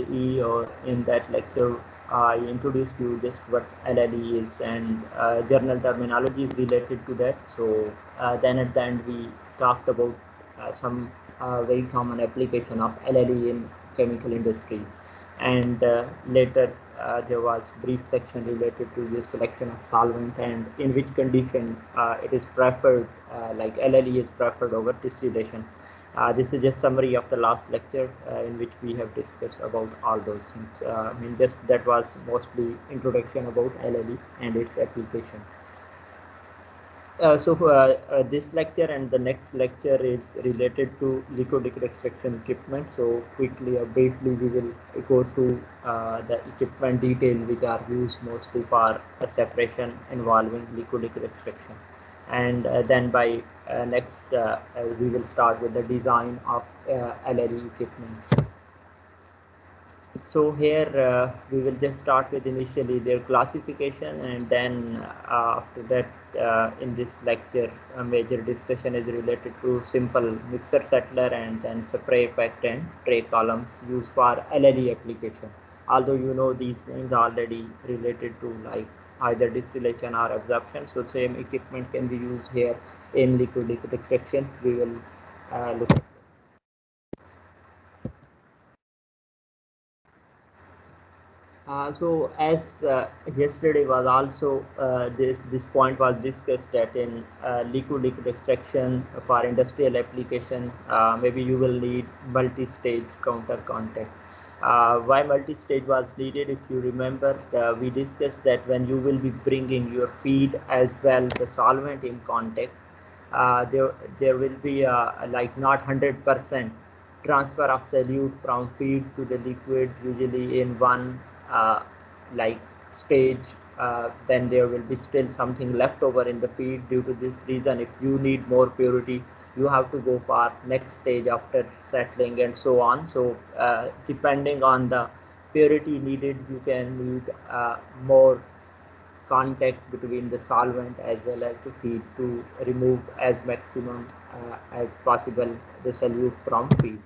LLE, or in that lecture I introduced you just what LLE is and journal terminology is related to that. So then at the end we talked about some very common application of LLE in chemical industry, and later there was brief section related to the selection of solvent and in which condition it is preferred, like LLE is preferred over distillation. This is just summary of the last lecture in which we have discussed about all those things. I mean, just that was mostly introduction about LLE and its application. This lecture and the next lecture is related to liquid extraction equipment. So quickly or briefly we will go through the equipment detail which are used mostly for separation involving liquid extraction. And then by next we will start with the design of LLE equipment. So here we will just start with initially their classification, and then after that in this lecture a major discussion is related to simple mixer settler and then spray packed and tray columns used for LLE application. Although you know these names already related to like either distillation or absorption, so same equipment can be used here in liquid extraction. We will look at. So as yesterday was also this point was discussed that in liquid extraction for industrial application, maybe you will need multi-stage counter contact. Why multi-stage was needed? If you remember, we discussed that when you will be bringing your feed as well the solvent in contact, there will be like not 100% transfer of solute from feed to the liquid, usually in one like stage. Then there will be still something left over in the feed. Due to this reason, if you need more purity, you have to go for next stage after settling and so on. So depending on the purity needed, you can need more contact between the solvent as well as the feed to remove as maximum as possible the solute from feed.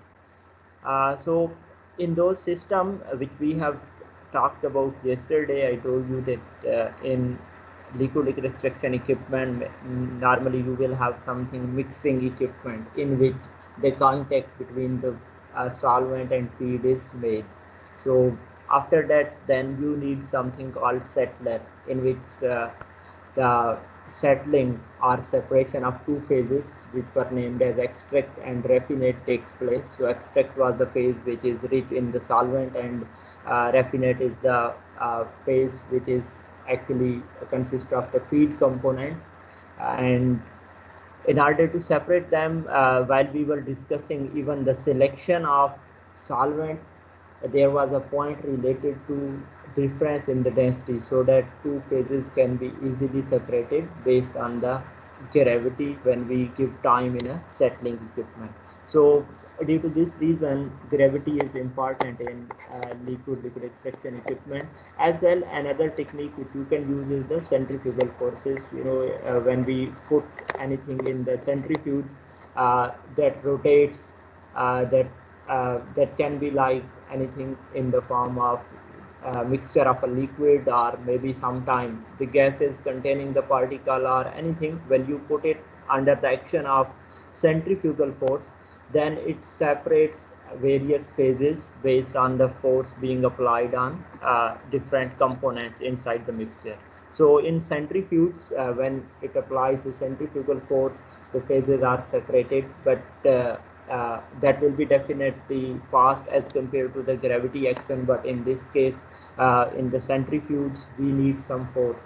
So in those systems which we have talked about yesterday, I told you that in liquid extraction equipment, normally you will have something mixing equipment in which the contact between the solvent and feed is made. So after that, then you need something called settler, in which the settling or separation of two phases which were named as extract and raffinate takes place. So extract was the phase which is rich in the solvent, and raffinate is the phase which is actually consists of the feed component. And in order to separate them, while we were discussing even the selection of solvent, there was a point related to difference in the density, so that two phases can be easily separated based on the gravity when we give time in a settling equipment. So due to this reason, gravity is important in liquid extraction equipment. As well, another technique which you can use is the centrifugal forces. You know, when we put anything in the centrifuge that rotates, that can be like anything in the form of mixture of a liquid, or maybe sometime the gases containing the particle or anything. When you put it under the action of centrifugal force, then it separates various phases based on the force being applied on different components inside the mixture. So in centrifuges, when it applies the centrifugal force, the phases are separated, but that will be definitely fast as compared to the gravity action. But in this case, in the centrifuges, we need some force,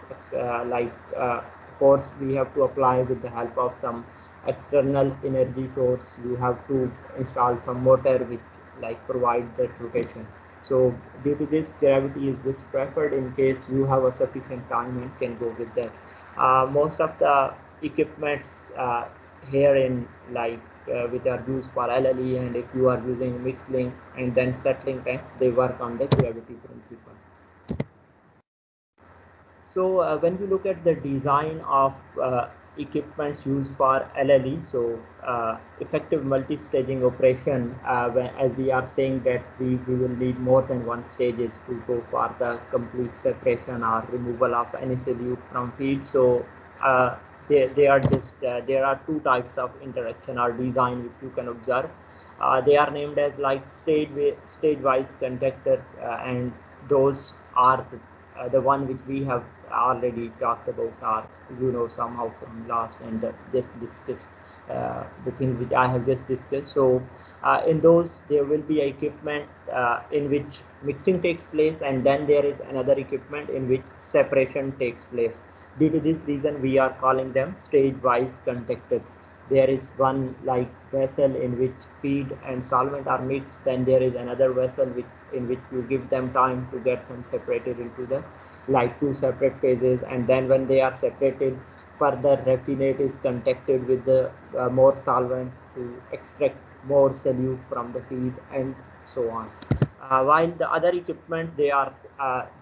force we have to apply with the help of some external energy source. You have to install some motor which like provide that rotation. So due to this, gravity is just preferred in case you have a sufficient time and can go with that. Most of the equipments here in like which are used for LLE, and if you are using mixing and then settling tanks, they work on the gravity principle. So when you look at the design of equipments used for LLE. So effective multi-staging operation, as we are saying that we will need more than one stages to go for the complete separation or removal of any solute from feed. So there are two types of interaction or design which you can observe. They are named as like stage-wise conductor, and those are the one which we have already talked about, or somehow from last and just discussed the things which I have just discussed. So in those there will be equipment in which mixing takes place, and then there is another equipment in which separation takes place. Due to this reason we are calling them stage-wise conductors. There is one like vessel in which feed and solvent are mixed, then there is another vessel in which you give them time to get them separated into the like two separate phases, and then when they are separated, further raffinate is contacted with the more solvent to extract more solute from the feed and so on. While the other equipment, they are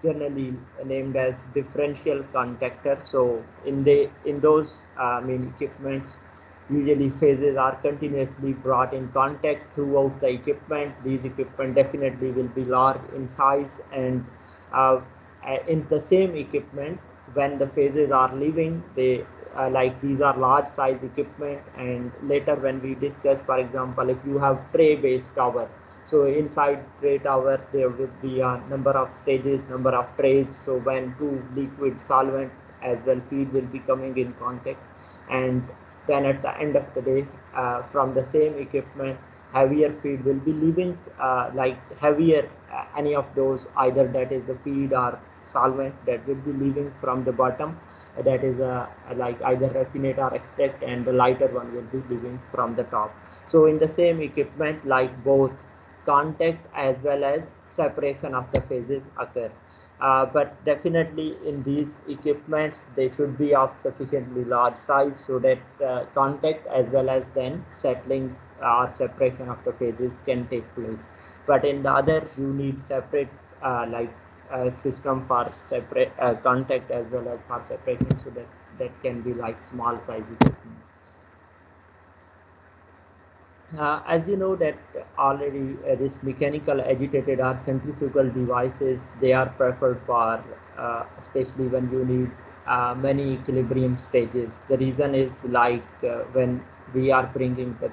generally named as differential contactors. So in those equipments, usually phases are continuously brought in contact throughout the equipment. These equipment definitely will be large in size, and in the same equipment, when the phases are leaving, they like these are large size equipment. And later when we discuss, for example, if you have tray based tower, so inside tray tower there will be a number of stages, number of trays. So when two liquid solvent as well feed will be coming in contact, and then at the end of the day, from the same equipment, heavier feed will be leaving, like heavier any of those, either that is the feed or solvent that will be leaving from the bottom, that is like either raffinate or extract, and the lighter one will be leaving from the top. So in the same equipment, like both contact as well as separation of the phases occurs. But definitely in these equipments, they should be of sufficiently large size so that contact as well as then settling or separation of the phases can take place. But in the other, you need separate system for separate contact as well as for separation, so that can be like small size equipment. As you know that already, this mechanical agitated or centrifugal devices, they are preferred for especially when you need many equilibrium stages. The reason is like when we are bringing the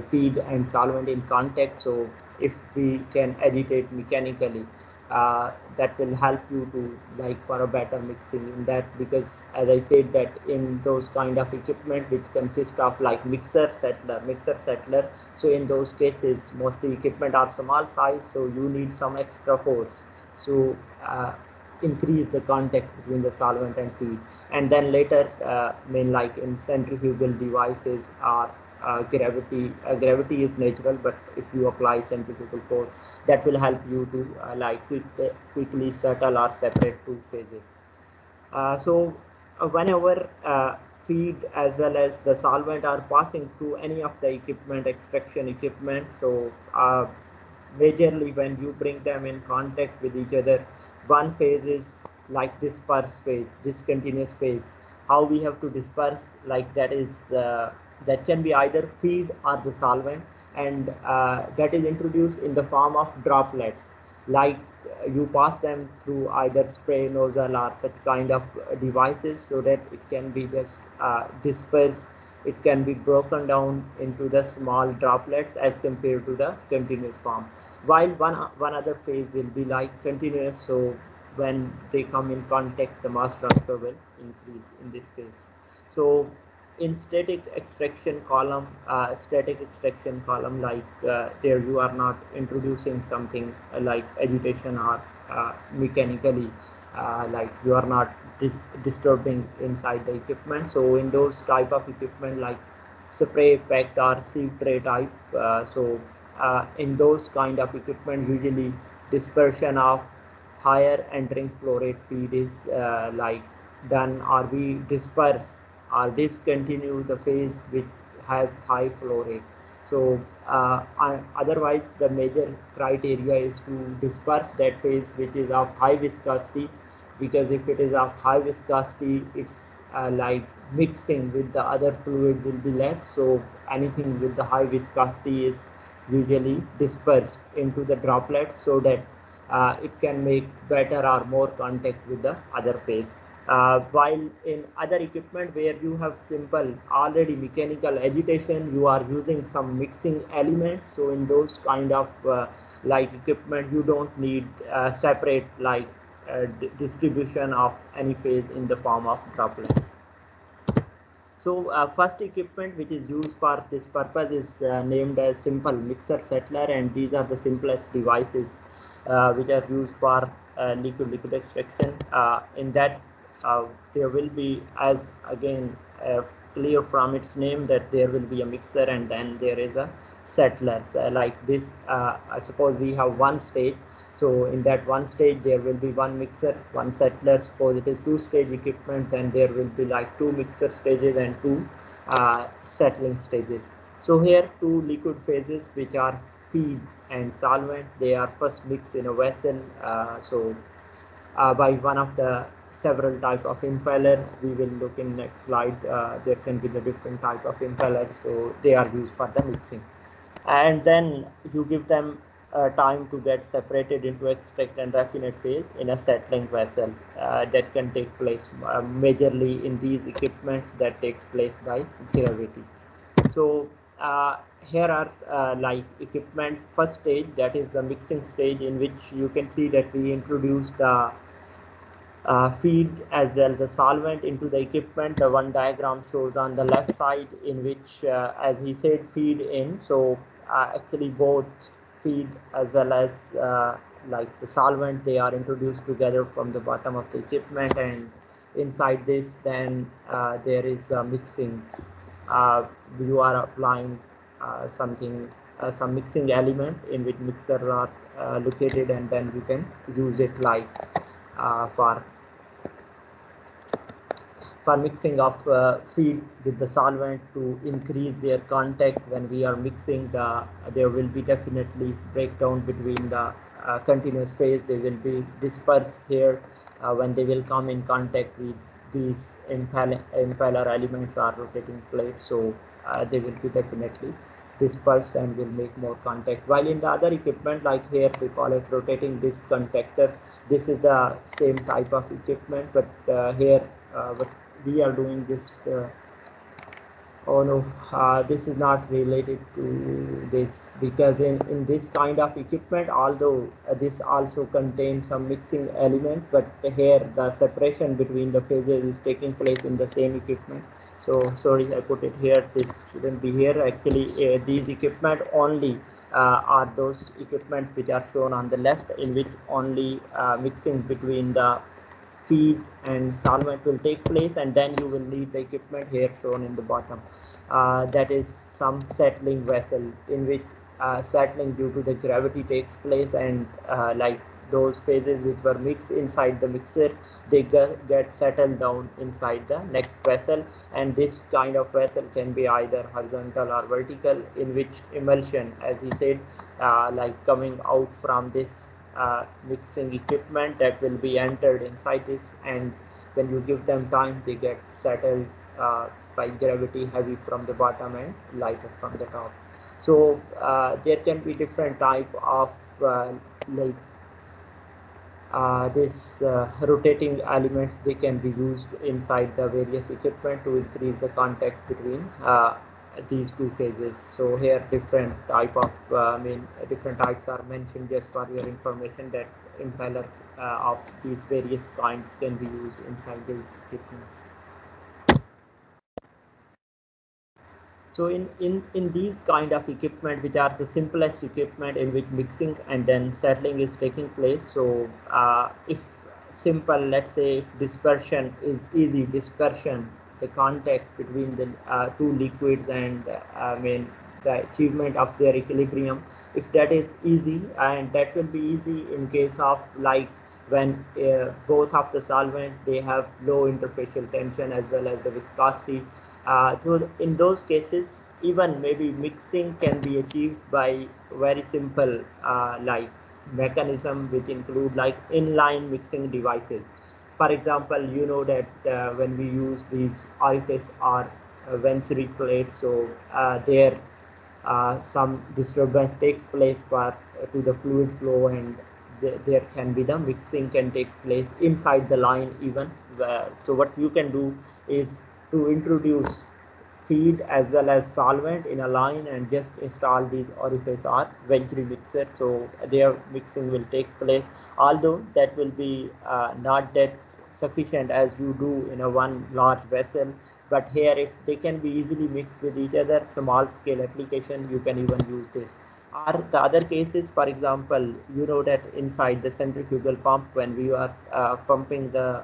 feed and solvent in contact. So if we can agitate mechanically, that will help you to like for a better mixing in that, because as I said that in those kind of equipment which consist of like mixer settler, so in those cases mostly equipment are small size, so you need some extra force to increase the contact between the solvent and feed. And then later like in centrifugal devices are gravity is natural, but if you apply centrifugal force, that will help you to quickly settle or separate two phases. So whenever feed as well as the solvent are passing through any of the extraction equipment, so majorly when you bring them in contact with each other, one phase is like disperse phase, discontinuous phase. How we have to disperse, like that is that can be either feed or the solvent, and that is introduced in the form of droplets, like you pass them through either spray nozzle or such kind of devices, so that it can be just dispersed. It can be broken down into the small droplets as compared to the continuous form, while one other phase will be like continuous. So when they come in contact, the mass transfer will increase in this case. So in static extraction column, like there you are not introducing something like agitation or mechanically, like you are not disturbing inside the equipment. So in those type of equipment like spray packed or sieve tray type, in those kind of equipment, usually dispersion of higher entering flow rate feed is like done, or we disperse or discontinue the phase which has high flow rate. So otherwise the major criteria is to disperse that phase which is of high viscosity, because if it is of high viscosity, its like mixing with the other fluid will be less, so anything with the high viscosity is usually dispersed into the droplets so that it can make better or more contact with the other phase. While in other equipment where you have simple already mechanical agitation, you are using some mixing elements. So in those kind of like equipment, you don't need separate like distribution of any phase in the form of droplets. So first equipment which is used for this purpose is named as simple mixer settler, and these are the simplest devices which are used for liquid extraction. In that there will be, as again clear from its name, that there will be a mixer and then there is a settler. So like this, I suppose we have one stage. So in that one stage, there will be one mixer, one settler. Suppose it is two-stage equipment, then there will be like two mixer stages and two settling stages. So here two liquid phases which are feed and solvent. They are first mixed in a vessel. By one of the several type of impellers, we will look in next slide. There can be the different type of impellers. So they are used for the mixing, and then you give them time to get separated into extract and raffinate phase in a settling vessel. That can take place majorly in these equipments that takes place by gravity. So here are like equipment first stage, that is the mixing stage, in which you can see that we introduced the feed as well the solvent into the equipment. The one diagram shows on the left side, in which as he said feed in, so actually both feed as well as like the solvent, they are introduced together from the bottom of the equipment, and inside this then there is a mixing. You are applying some mixing element in which mixer are located, and then you can use it like for mixing of feed with the solvent to increase their contact. When we are mixing, there will be definitely breakdown between the continuous phase. They will be dispersed here when they will come in contact with these impeller elements or rotating plates, so they will be definitely dispersed and will make more contact. While in the other equipment, like here we call it rotating disc contactor, this is the same type of equipment, but here what we are doing this oh no, this is not related to this, because in this kind of equipment, although this also contains some mixing element, but here the separation between the phases is taking place in the same equipment. So sorry, I put it here, this shouldn't be here. Actually these equipment only are those equipment which are shown on the left, in which only mixing between the feed and solvent will take place, and then you will need the equipment here shown in the bottom. That is some settling vessel, in which settling due to the gravity takes place, and like those phases which were mixed inside the mixer, they get settled down inside the next vessel. And this kind of vessel can be either horizontal or vertical, in which emulsion, as he said, like coming out from this mixing equipment, that will be entered inside this, and when you give them time, they get settled by gravity, heavy from the bottom and lighter from the top. So there can be different type of like this rotating elements. They can be used inside the various equipment to increase the contact between these two phases. So here different type of different types are mentioned just for your information, that impeller of these various kinds can be used inside these equipments. So in these kind of equipment, which are the simplest equipment, in which mixing and then settling is taking place, so if simple, let's say if dispersion is easy, dispersion, the contact between the two liquids, and the achievement of their equilibrium, if that is easy, and that will be easy in case of like when both of the solvent, they have low interfacial tension as well as the viscosity. So in those cases, even maybe mixing can be achieved by very simple like mechanism, which include like inline mixing devices. For example, you know that when we use these orifice or venturi plates, so there some disturbance takes place to the fluid flow, and there can be the mixing can take place inside the line even. So what you can do is to introduce feed as well as solvent in a line and just install these orifice or venturi mixer, so their mixing will take place, although that will be not that sufficient as you do in a one large vessel. But here, if they can be easily mixed with each other, small scale application, you can even use this. Or the other cases, for example, you know that inside the centrifugal pump, when we are pumping the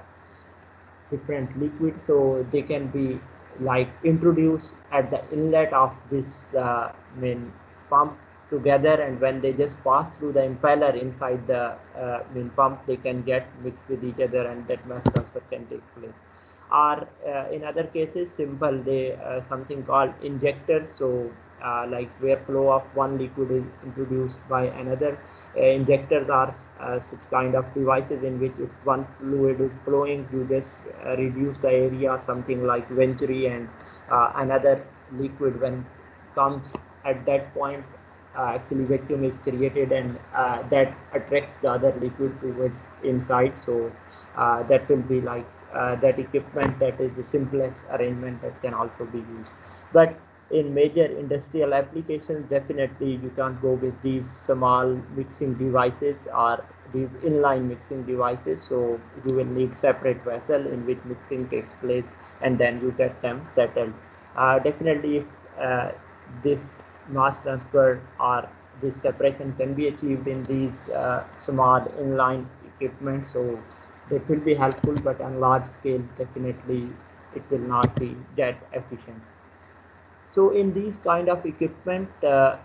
different liquids, so they can be like introduced at the inlet of this main pump together, and when they just pass through the impeller inside the main pump, they can get mixed with each other, and that mass transfer can take place. Or in other cases, simple, they something called injectors, so like where flow of one liquid is introduced by another. Injectors are such kind of devices in which if one fluid is flowing, you just reduce the area, something like venturi, and another liquid when comes at that point, actually vacuum is created, and that attracts the other liquid towards inside. So that will be like that equipment, that is the simplest arrangement that can also be used. But in major industrial applications, definitely you can't go with these small mixing devices or these inline mixing devices, so you will need separate vessel in which mixing takes place, and then you get them settled. Definitely, if this mass transfer or this separation can be achieved in these small inline equipment, so that will be helpful, but on large scale, definitely it will not be that efficient. So in these kind of equipment, the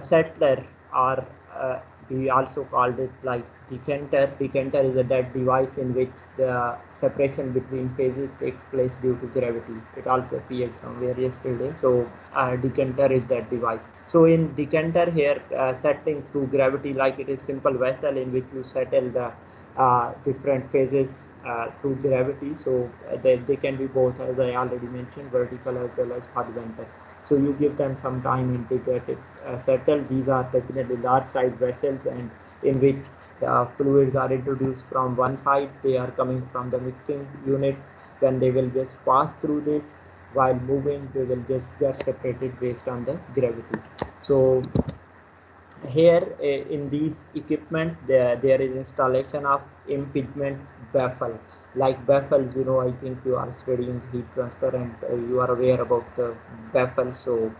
settler, or we also called it like decanter. Decanter is a dead device in which the separation between phases takes place due to gravity. It also appeared somewhere yesterday. So decanter is that device. So in decanter here, settling through gravity, like it is simple vessel in which you settle the different phases through gravity. So they can be both, as I already mentioned, vertical as well as horizontal. So you give them some time and they get it settled. These are definitely large size vessels, and in which fluids are introduced from one side, they are coming from the mixing unit. Then they will just pass through this. While moving, they will just get separated based on the gravity. So here in these equipment, there is installation of impingement baffle. Like baffles, you know, I think you are studying heat transfer, and you are aware about the baffle. So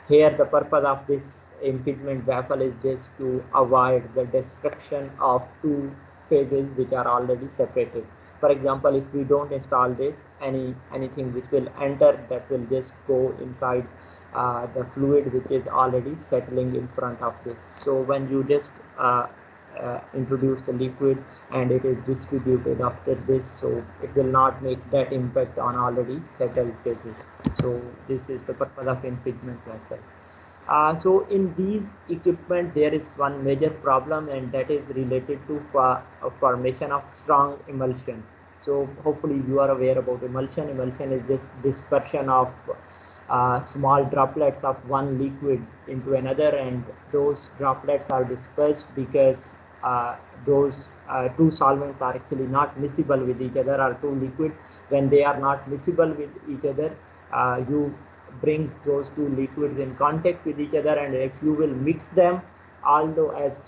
here the purpose of this impingement baffle is just to avoid the destruction of two phases which are already separated. For example, if we don't install this, anything which will enter, that will just go inside the fluid which is already settling in front of this. So when you just introduce the liquid and it is distributed after this, so it will not make that impact on already settled phases. So this is the purpose of impingement vessel. So in these equipment, there is one major problem, and that is related to formation of strong emulsion. So hopefully you are aware about emulsion. Emulsion is this dispersion of small droplets of one liquid into another, and those droplets are dispersed because those two solvents are actually not miscible with each other, or two liquids. When they are not miscible with each other, you bring those two liquids in contact with each other, and if you will mix them, although as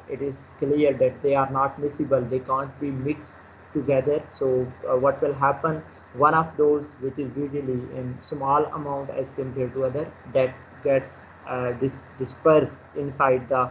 it is clear that they are not miscible, they can't be mixed together. So what will happen, one of those, which is usually in small amount as compared to other, that gets dispersed inside the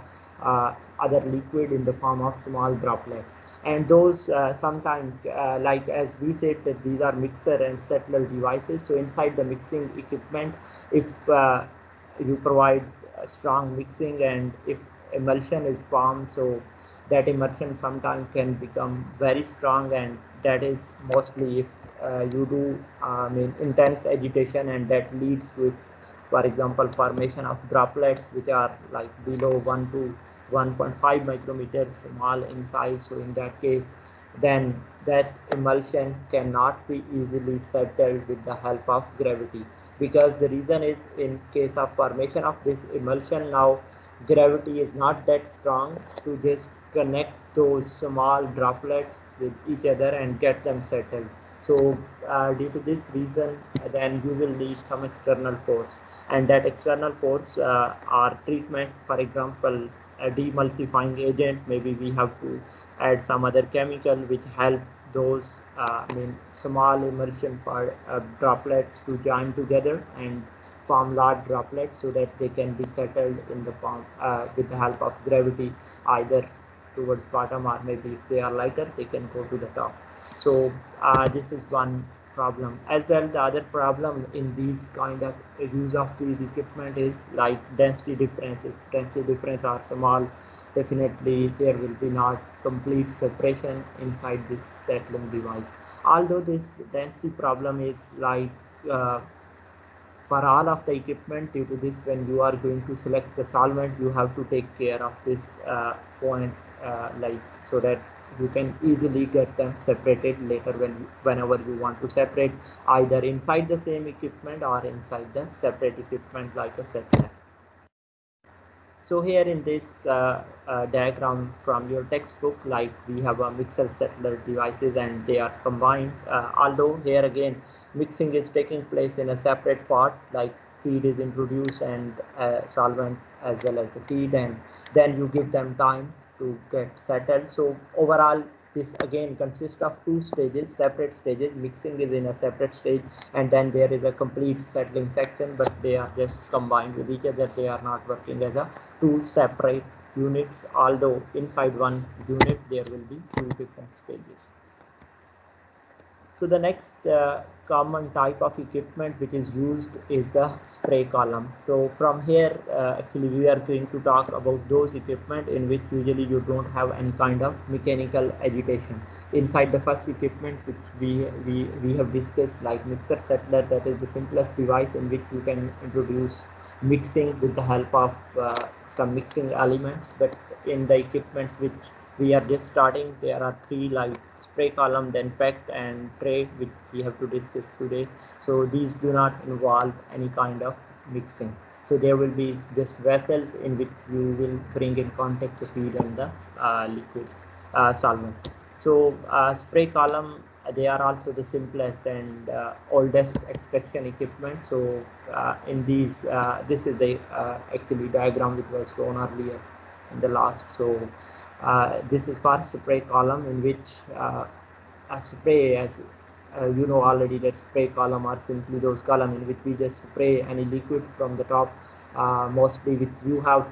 other liquid in the form of small droplets. And those sometimes, like as we said, that these are mixer and settler devices. So inside the mixing equipment, if you provide strong mixing, and if emulsion is formed, so that emulsion sometimes can become very strong, and that is mostly if you do intense agitation, and that leads to, for example, formation of droplets which are like below 1 to 1.5 micrometers small in size. So in that case, then that emulsion cannot be easily settled with the help of gravity, because the reason is, in case of formation of this emulsion, now gravity is not that strong to just connect those small droplets with each other and get them settled. So due to this reason, then you will need some external force, and that external force or treatment, for example, a demulsifying agent, maybe we have to add some other chemical which help those small emulsion droplets to join together and form large droplets, so that they can be settled in the form with the help of gravity, either towards bottom, or maybe if they are lighter they can go to the top. So this is one problem. As well, the other problem in these kind of use of these equipment is like density difference. If density difference are small, definitely there will be not complete separation inside this settling device. Although this density problem is like for all of the equipment, due to this, when you are going to select the solvent, you have to take care of this point, like, so that you can easily get them separated later whenever you want to separate, either inside the same equipment or inside the separate equipment like a settler. So here in this diagram from your textbook, like we have a mixer settler devices and they are combined. Although here again mixing is taking place in a separate pot, like feed is introduced and solvent as well as the feed, and then you give them time to get settled. So overall, this again consists of two stages, separate stages. Mixing is in a separate stage, and then there is a complete settling section, but they are just combined with each other. They are not working as a two separate units, although inside one unit there will be two different stages. So the next common type of equipment which is used is the spray column. So from here, actually we are going to talk about those equipment in which usually you don't have any kind of mechanical agitation. Inside the first equipment which we have discussed, like mixer settler, that is the simplest device in which you can introduce mixing with the help of some mixing elements. But in the equipments which we are just starting, there are three, like spray column, then pact and tray, which we have to discuss today. So these do not involve any kind of mixing. So there will be just vessels in which you will bring in contact the feed and the liquid solvent. So spray column, they are also the simplest and oldest extraction equipment. So in these, this is the actually diagram which was shown earlier in the last. So this is for spray column, in which a spray, as you know already, that spray column are simply those column in which we just spray any liquid from the top, mostly which you have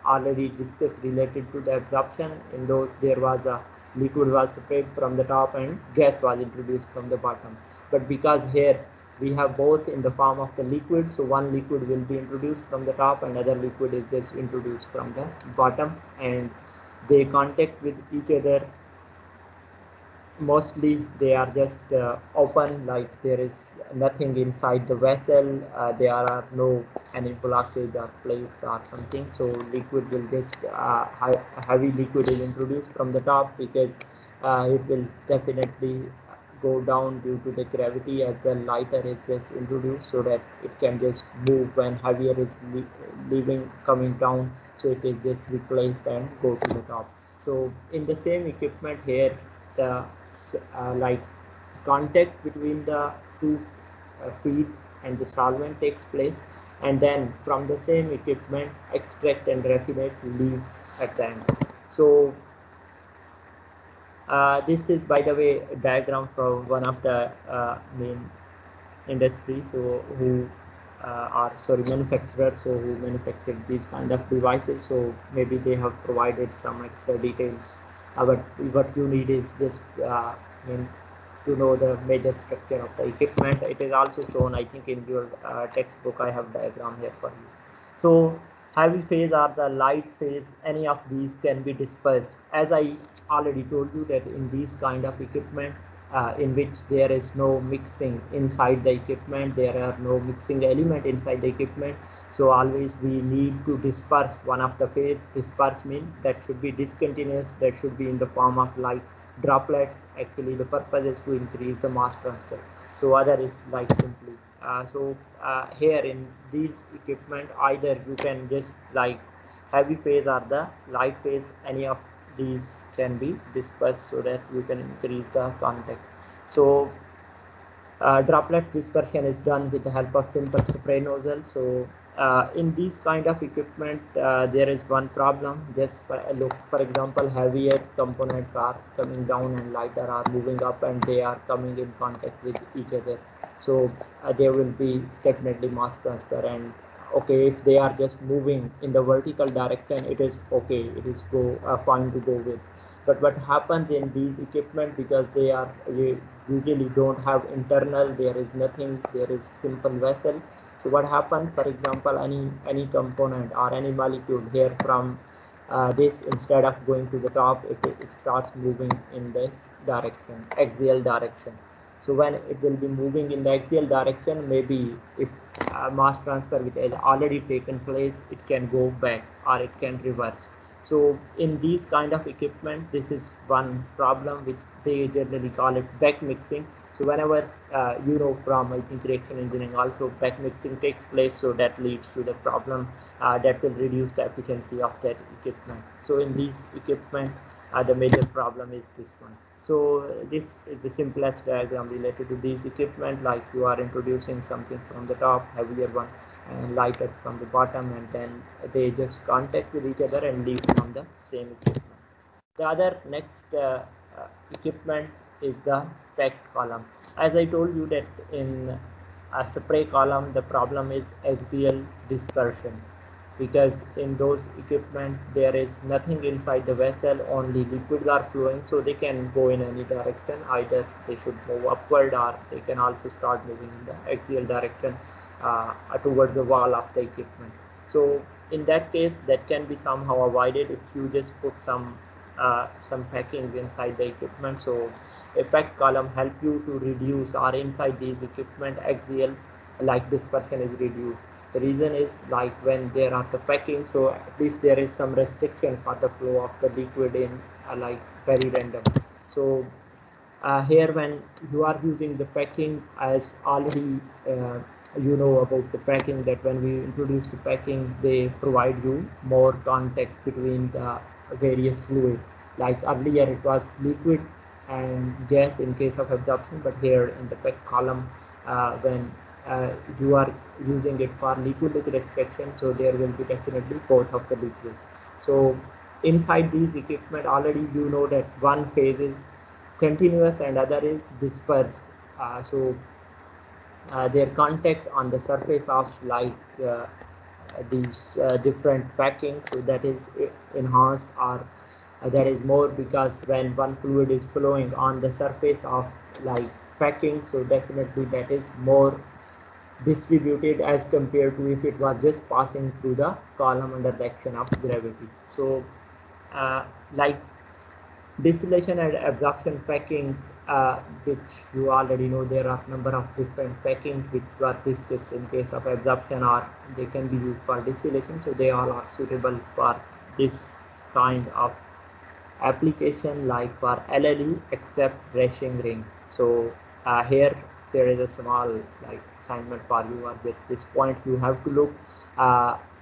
already discussed related to the absorption. In those, there was a liquid was sprayed from the top and gas was introduced from the bottom. But because here we have both in the form of the liquid, so one liquid will be introduced from the top and other liquid is just introduced from the bottom, and they contact with each other. Mostly they are just open, like there is nothing inside the vessel, there are no any blockage or plates or something. So liquid will just heavy liquid is introduced from the top, because it will definitely go down due to the gravity. As well, lighter is just introduced so that it can just move when heavier is leaving, coming down, so it is just replaced and go to the top. So in the same equipment here, the like contact between the two feed and the solvent takes place, and then from the same equipment extract and raffinate leaves at the end. So this is, by the way, a diagram from one of the main industry, so who are manufacturers, so who manufacture these kind of devices. So maybe they have provided some extra details, but what you need is just to know the major structure of the equipment. It is also shown, I think, in your textbook. I have diagram here for you. So heavy phase or the light phase, any of these can be dispersed. As I already told you, that in these kind of equipment in which there is no mixing inside the equipment, there are no mixing element inside the equipment. So always we need to disperse one of the phase. Disperse means that should be discontinuous, that should be in the form of like droplets. Actually the purpose is to increase the mass transfer. So other is like simply here in these equipment, either you can just like heavy phase or the light phase, any of these can be dispersed so that you can increase the contact. So droplet dispersion is done with the help of simple spray nozzle. So in these kind of equipment, there is one problem. Just for example, heavier components are coming down and lighter are moving up, and they are coming in contact with each other. So there will be definitely mass transfer. And okay, if they are just moving in the vertical direction, it is okay. It is fine to go with. But what happens in these equipment, because they are usually don't have internal, there is nothing, there is simple vessel. So what happens, for example, any component or any molecule here from this, instead of going to the top, it starts moving in this direction, axial direction. So when it will be moving in the axial direction, maybe if mass transfer which has already taken place, it can go back or it can reverse. So in these kind of equipment, this is one problem which they generally call it back mixing. So whenever you know from I think reaction engineering also, back mixing takes place, so that leads to the problem that will reduce the efficiency of that equipment. So in these equipment, the major problem is this one. So this is the simplest diagram related to these equipment, like you are introducing something from the top, heavier one, and lighter from the bottom, and then they just contact with each other and leave from the same equipment. The other next equipment is the packed column. As I told you that in a spray column, the problem is axial dispersion, because in those equipment there is nothing inside the vessel, only liquids are flowing, so they can go in any direction. Either they should move upward, or they can also start moving in the axial direction towards the wall of the equipment. So in that case, that can be somehow avoided if you just put some packings inside the equipment. So a packed column help you to reduce, or inside these equipment, axial like dispersion is reduced. The reason is like when there are the packing, so at least there is some restriction for the flow of the liquid in like very random. So here when you are using the packing, as already you know about the packing, that when we introduce the packing, they provide you more contact between the various fluid. Like earlier it was liquid and gas in case of absorption, but here in the packed column, when you are using it for liquid extraction, so there will be definitely both of the liquid. So inside these equipment, already you know that one phase is continuous and other is dispersed. So their contact on the surface of like these different packings, so that is enhanced, or that is more, because when one fluid is flowing on the surface of like packing, so definitely that is more distributed as compared to if it was just passing through the column under the action of gravity. So like distillation and absorption packing, which you already know, there are number of different packings which were discussed in case of absorption, or they can be used for distillation. So they all are suitable for this kind of application, like for LLE, except racing ring. So here there is a small like assignment for you. At this point you have to look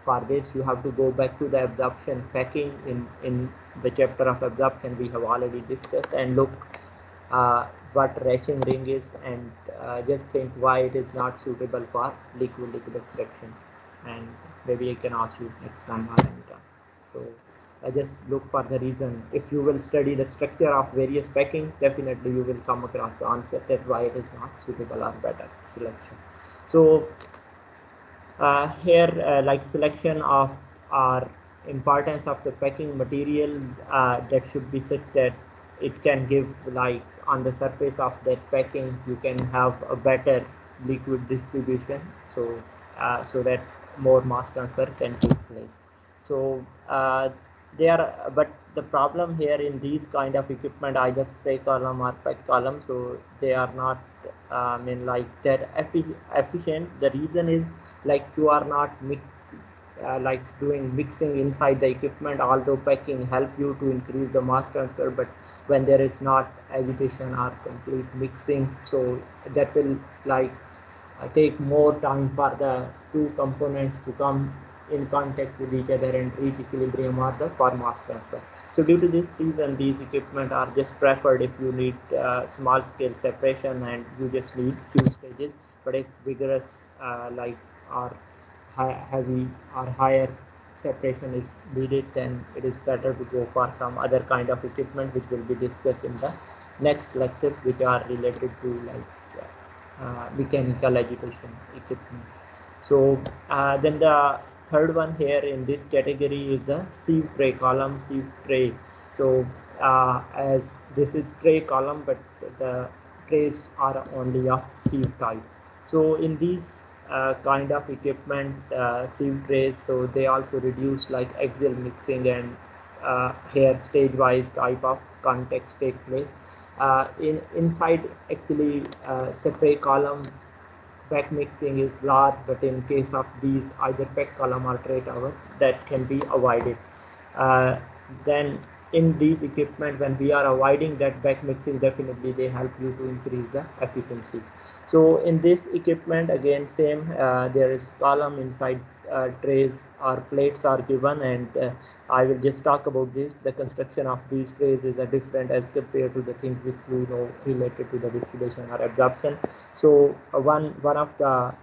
for this, you have to go back to the absorption packing. In the chapter of absorption we have already discussed, and look what racing ring is, and just think why it is not suitable for liquid extraction, and maybe I can ask you next time or anytime. So I just look for the reason. If you will study the structure of various packing, definitely you will come across the answer that why it is not suitable or better selection. So here like selection of or importance of the packing material, that should be set that it can give, like on the surface of that packing you can have a better liquid distribution, so so that more mass transfer can take place. So they are, but the problem here in these kind of equipment, either spray column or pack column, so they are not I mean like that efficient. The reason is like you are not like doing mixing inside the equipment, although packing help you to increase the mass transfer, but when there is not agitation or complete mixing. So that will like take more time for the two components to come in contact with each other and reach equilibrium or the for mass transfer. So due to this reason, these equipment are just preferred if you need small scale separation and you just need few stages. But if vigorous like or heavy or higher separation is needed, then it is better to go for some other kind of equipment, which will be discussed in the next lectures, which are related to like mechanical agitation equipments. So then the third one here in this category is the sieve tray column, sieve tray. So as this is tray column, but the trays are only of sieve type. So in these kind of equipment, sieve trays, so they also reduce like axial mixing and here stage-wise type of context take place. Inside actually separate column back mixing is large, but in case of these either back column or tray tower, that can be avoided. Then in these equipment, when we are avoiding that back mixing, definitely they help you to increase the efficiency. So in this equipment, again same, there is column inside trays or plates are given, and I will just talk about this. The construction of these trays is different as compared to the things which you know related to the distillation or absorption. So one of the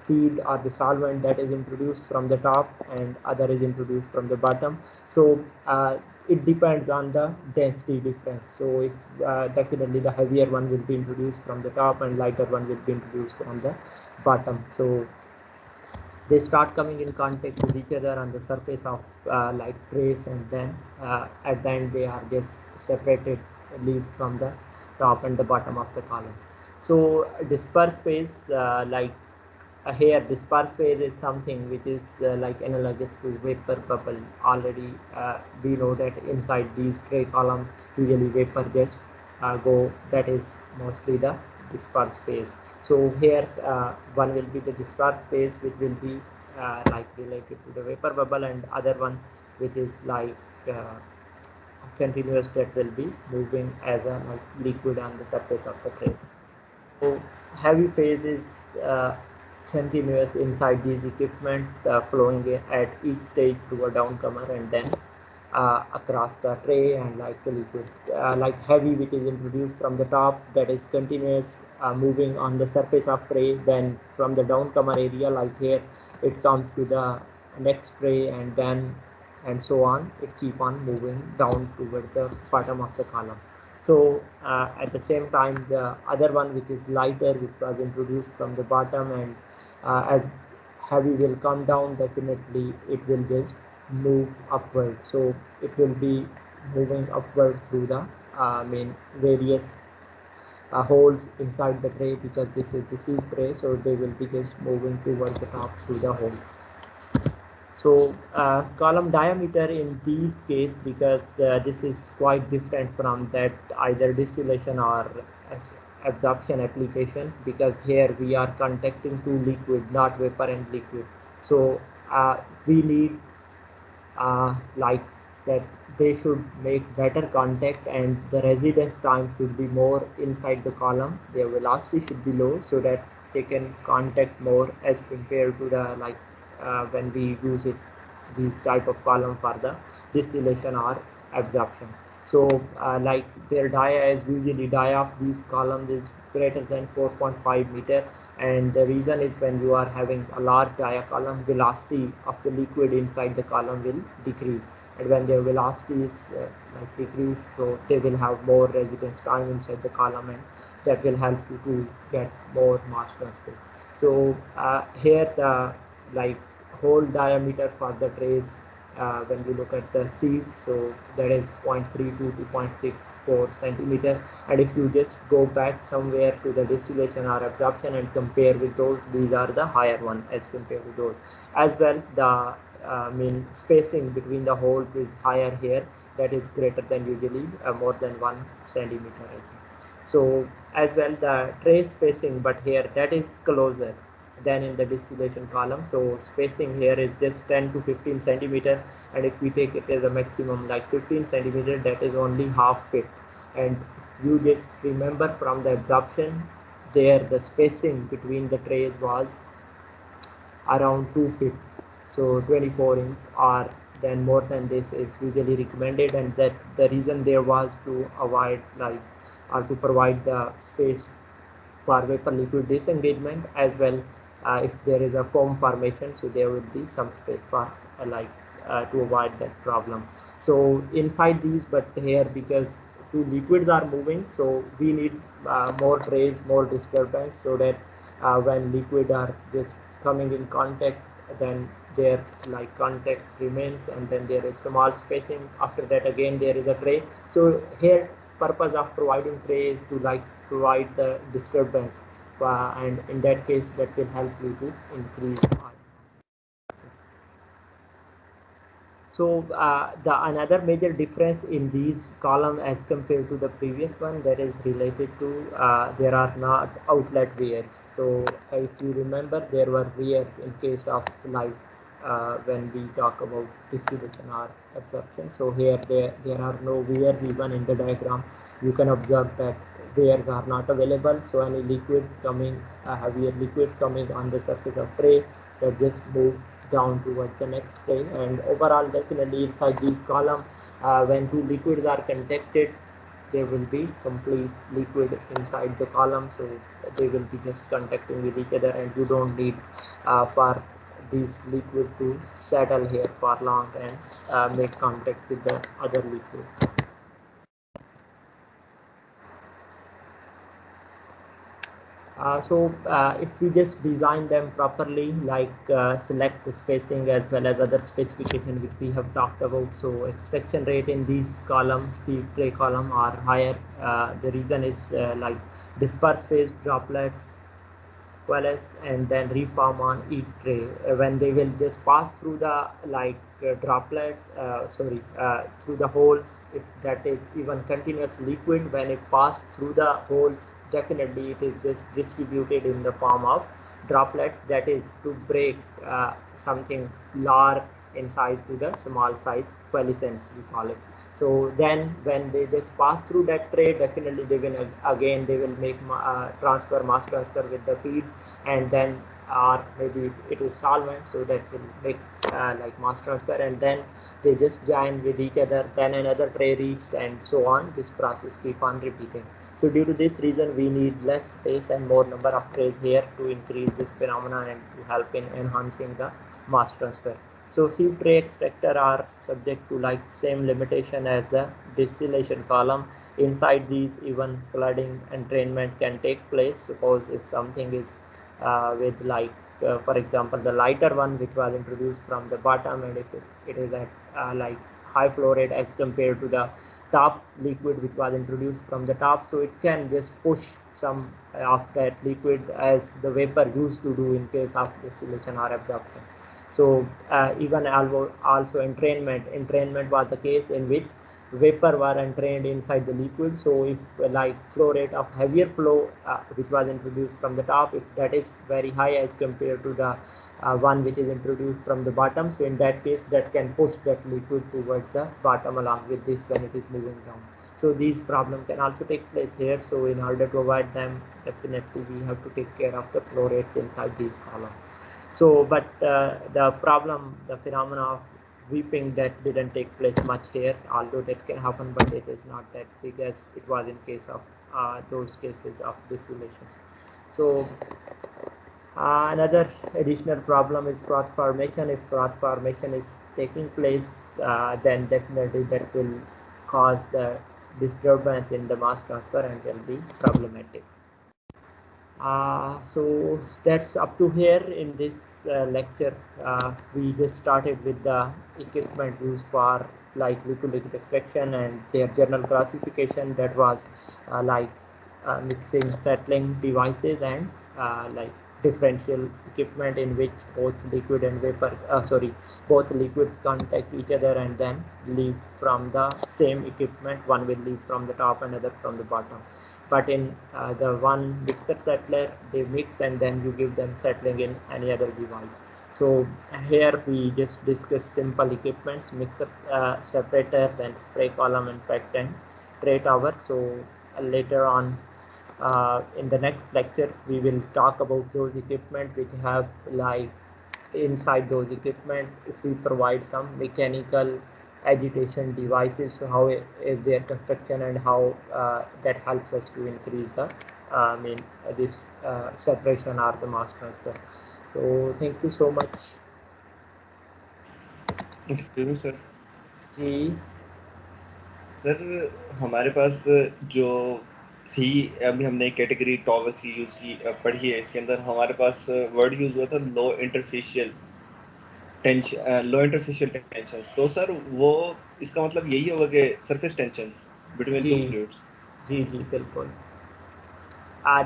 feed or the solvent that is introduced from the top and other is introduced from the bottom. So it depends on the density difference. So if definitely the heavier one will be introduced from the top and lighter one will be introduced from the bottom. So they start coming in contact with each other on the surface of like trays, and then at the end they are just separated leaf from the top and the bottom of the column. So disperse phase, like here disperse phase is something which is like analogous to vapor bubble. Already we know that inside these tray column usually vapor just go, that is mostly the disperse phase. So here one will be the disperse phase, which will be like related to the vapor bubble, and other one which is like continuous, that will be moving as a like liquid on the surface of the trace. So heavy phase is continuous inside these equipment, flowing at each stage through a downcomer and then across the tray, and like the liquid like heavy which is introduced from the top, that is continuous moving on the surface of tray, then from the downcomer area like here it comes to the next tray, and then and so on, it keep on moving down towards the bottom of the column. So at the same time, the other one which is lighter, which was introduced from the bottom, and as heavy will come down, definitely it will just move upward. So it will be moving upward through the main various holes inside the tray, because this is the sieve tray, so they will be just moving towards the top through the hole. So column diameter in these case, because this is quite different from that either distillation or absorption application, because here we are contacting to liquid, not vapor and liquid. So we need like that they should make better contact, and the residence time should be more inside the column. Their velocity should be low, so that they can contact more as compared to the like when we use it these type of column for the distillation or absorption. So like their dia is usually dia of these columns is greater than 4.5 meter, and the reason is when you are having a large dia column, velocity of the liquid inside the column will decrease, and when their velocity is like decrease, so they will have more residence time inside the column, and that will help you to get more mass transfer. So here the like hole diameter for the trays, when we look at the sieves, so that is 0.32 to 0.64 centimeter, and if you just go back somewhere to the distillation or absorption and compare with those, these are the higher one as compared to those. As well, the mean spacing between the holes is higher here, that is greater than usually more than 1 centimeter I think. So as well the tray spacing, but here that is closer than in the distillation column. So spacing here is just 10 to 15 centimeter, and if we take it as a maximum like 15 centimeter, that is only half fit. And you just remember from the absorption, there the spacing between the trays was around 2 feet, so 24 inch, or then more than this is usually recommended, and that the reason there was to avoid like or to provide the space for vapor liquid disengagement, as well if there is a foam formation, so there will be some space for to avoid that problem. So inside these, but here because two liquids are moving, so we need more trays, more disturbance, so that when liquid are just coming in contact, then their like contact remains, and then there is small spacing. After that again there is a tray. So here purpose of providing tray is to like provide the disturbance, and in that case that will help you to increase. So the another major difference in these column as compared to the previous one, that is related to there are not outlet wears. So if you remember, there were wears in case of like when we talk about distillation or absorption. So here there are no wears even in the diagram. You can observe that wears are not available. So any liquid coming, heavier liquid coming on the surface of tray, that just move down towards the next tray. And overall, definitely inside these column, when two liquids are contacted, there will be complete liquid inside the column, so they will be just contacting with each other, and you don't need for this liquid to settle here for long and make contact with the other liquid. If we just design them properly, like select the spacing as well as other specification which we have talked about. So extraction rate in these columns, the tray column, are higher. The reason is like disperse phase droplets coalesce and then reform on each tray. When they will just pass through the like droplets, through the holes, if that is even continuous liquid, when it passed through the holes, definitely it is just distributed in the form of droplets, that is to break something large in size to the small size coalescence, we call it. So then when they just pass through that tray, definitely they will again they will make mass transfer with the feed, and then or maybe it is solvent, so that will make like mass transfer, and then they just join with each other, then another tray reads, and so on. This process keep on repeating. So due to this reason, we need less space and more number of trays here to increase this phenomenon and to help in enhancing the mass transfer. So sieve tray extractor are subject to like same limitation as the distillation column. Inside these, even flooding entrainment can take place. Suppose if something is with like for example the lighter one which was introduced from the bottom, and if it is at like high flow rate as compared to the top liquid which was introduced from the top, so it can just push some of that liquid as the vapor used to do in case of distillation or absorption. So even also entrainment was the case in which vapor were entrained inside the liquid. So if like flow rate of heavier flow which was introduced from the top, if that is very high as compared to the one which is introduced from the bottom, so in that case that can push that liquid towards the bottom along with this when it is moving down. So these problems can also take place here. So in order to avoid them, definitely we have to take care of the flow rates inside these columns. So, but the problem, the phenomena of weeping, that didn't take place much here, although that can happen, but it is not that big as it was in case of those cases of distillation. So another additional problem is froth formation. If froth formation is taking place, then definitely that will cause the disturbance in the mass transfer and will be problematic. So that's up to here in this lecture. We just started with the equipment used for like liquid extraction and their general classification, that was like mixing settling devices and like differential equipment in which both liquid and vapor both liquids contact each other and then leave from the same equipment. One will leave from the top, another from the bottom. But in the one mixer settler, they mix and then you give them settling in any other device. So here we just discuss simple equipments: mixer, separator, then spray column and pack tank. straight hour. So later on in the next lecture we will talk about those equipment which have like inside those equipment if we provide some mechanical agitation devices, so how is their construction and how that helps us to increase the this separation or the mass transfer. So thank you so much. Sir ji sir हमारे पास जो थी अभी हमने category towers की use की पढ़ी है, इसके अंदर हमारे पास वर्ड यूज हुआ था लो इंटरफेशियल टेंशन। तो सर वो इसका मतलब यही होगा कि सरफेस टेंशन बिटवीन जी टू फ्लूइड्स। जी जी बिल्कुल,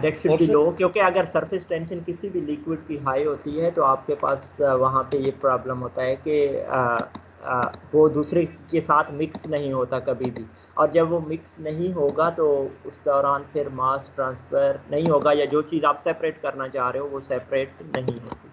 डेट शुड और बी लो, सर क्योंकि अगर सरफेस टेंशन किसी भी लिक्विड की हाई होती है तो आपके पास वहाँ पे ये प्रॉब्लम होता है कि वो दूसरे के साथ मिक्स नहीं होता कभी भी, और जब वो मिक्स नहीं होगा तो उस दौरान फिर मास ट्रांसफ़र नहीं होगा, या जो चीज़ आप सेपरेट करना चाह रहे हो वो सेपरेट नहीं होती।